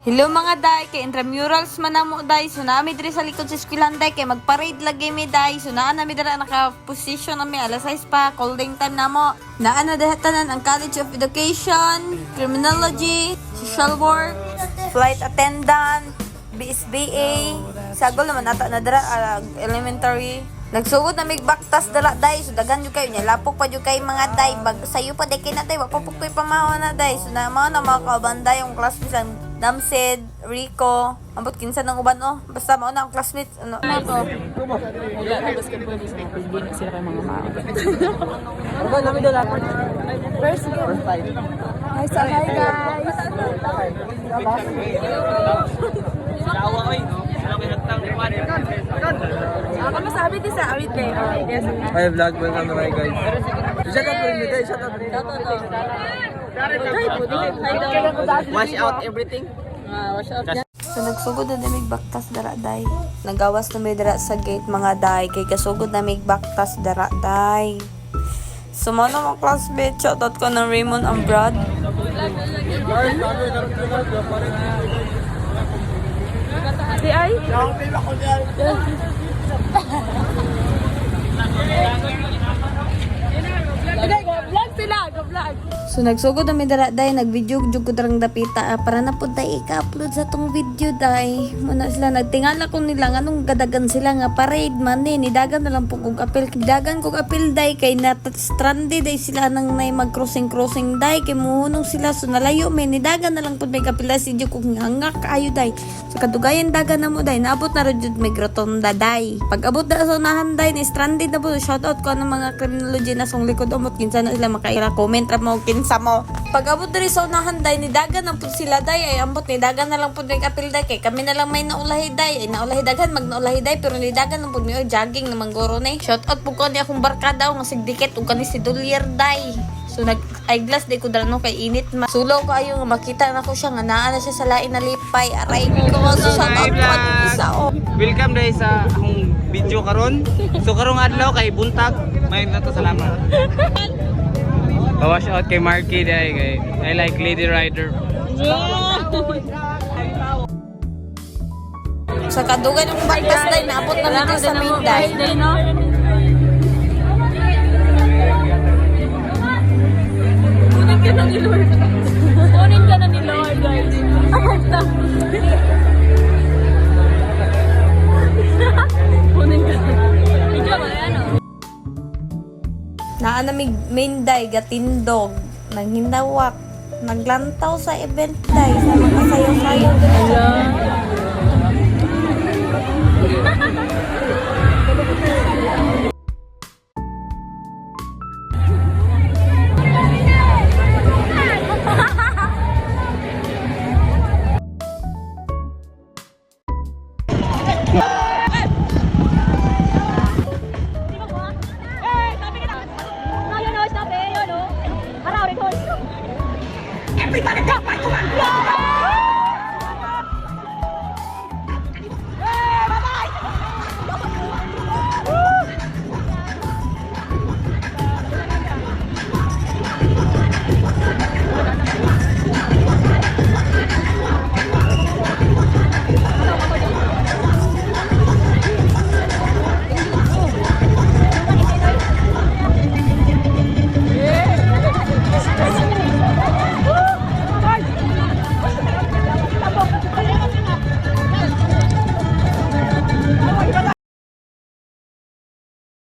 Hello mga day, kay intramurals man na mo day. So naami diri sa likod sa eskwelahan day, kay magparade lagi mi day. So naa nami dira naka-position nami alas 6 pa, holding time na mo. Naa na dahatanan ang College of Education, Criminology, Social Work, Flight Attendant, BSBA. Sagol naman ata na dira elementary. Nagsugod na mig baktas dala day. So dagan jud kayo nya lapok pa jud kay mga day. Bag sayo pa day kay na day, wa pa pukoy pamahaw na day. So na mao na mga kabanday yung classmates ang Namsid, Rico, ambot kinsa nang uban oh. Basta mao na ang classmates ano. Ako, wala na basketball is na hindi na sila kay mga mao. Ano namin doon? First time. Hi, sa hi guys. Dawa ko no? Sila ko nagtang iwan. Ako masabi din sa awit eh. Hi vlog, welcome to my guys. Shout out for me guys, shout out. Wash out everything. Wash out. So nagsugod na mig baktas dara day. Nagawas na may dara sa gate mga day, kay kasugod na mig baktas dara day. So mo na mga classmate, shoutout ko ng Raymond and Brad. Si ay? Go-vlog sila, go-vlog. So nagsugod na may dara day, nag-video jud ko darang dapita para na pud day i-upload sa tong video day. Muna sila nagtingala ko nila nganong gadagan sila nga parade man ni dagan na lang pug og apil. Dagan kog apil day kay na stranded day sila nang nay mag-crossing day kay muhunong sila so nalayo may nidagan na lang pud may kapila si jud kog hangak kaayo day. So kadugayan dagan na mo day, naabot na jud may rotonda day. Pag abot na sa unahan day ni stranded na pud, shout out ko ng mga criminology na song likod umot kinsa na sila makaira comment ra mo kinsa mo. Pag abot diri sa unahan day ni dagan na pud sila day ay ambot ni dagan na lang pud may apil day kay kami na lang may naulahi day ay naulahi daghan magnaulahi day pero ni dagan na pud mi jogging na manggoro ni. Shout out pud ko ni akong barkada nga sigdikit ug kani si Dolier day. So nag eyeglass day ko dano kay init ma. Sulo ko ayo nga makita na ko siya nga naa na siya sa lain na lipay. Aray ko so shout out ko ang isa oh. Welcome day sa akong video karon. So karong adlaw kay buntag, may na to salamat. Wash out kay Marky day kay I like Lady Rider. Sa kadugan yung baktas day naabot na dito sa main day. Kunin ka na ni Lord. Kunin ka na ni Lord, guys. Kunin ka na. Ikaw ba yan, oh? Naa na mig main day gatindog, nanghinawak, naglantaw sa event day sa mga sayo-sayo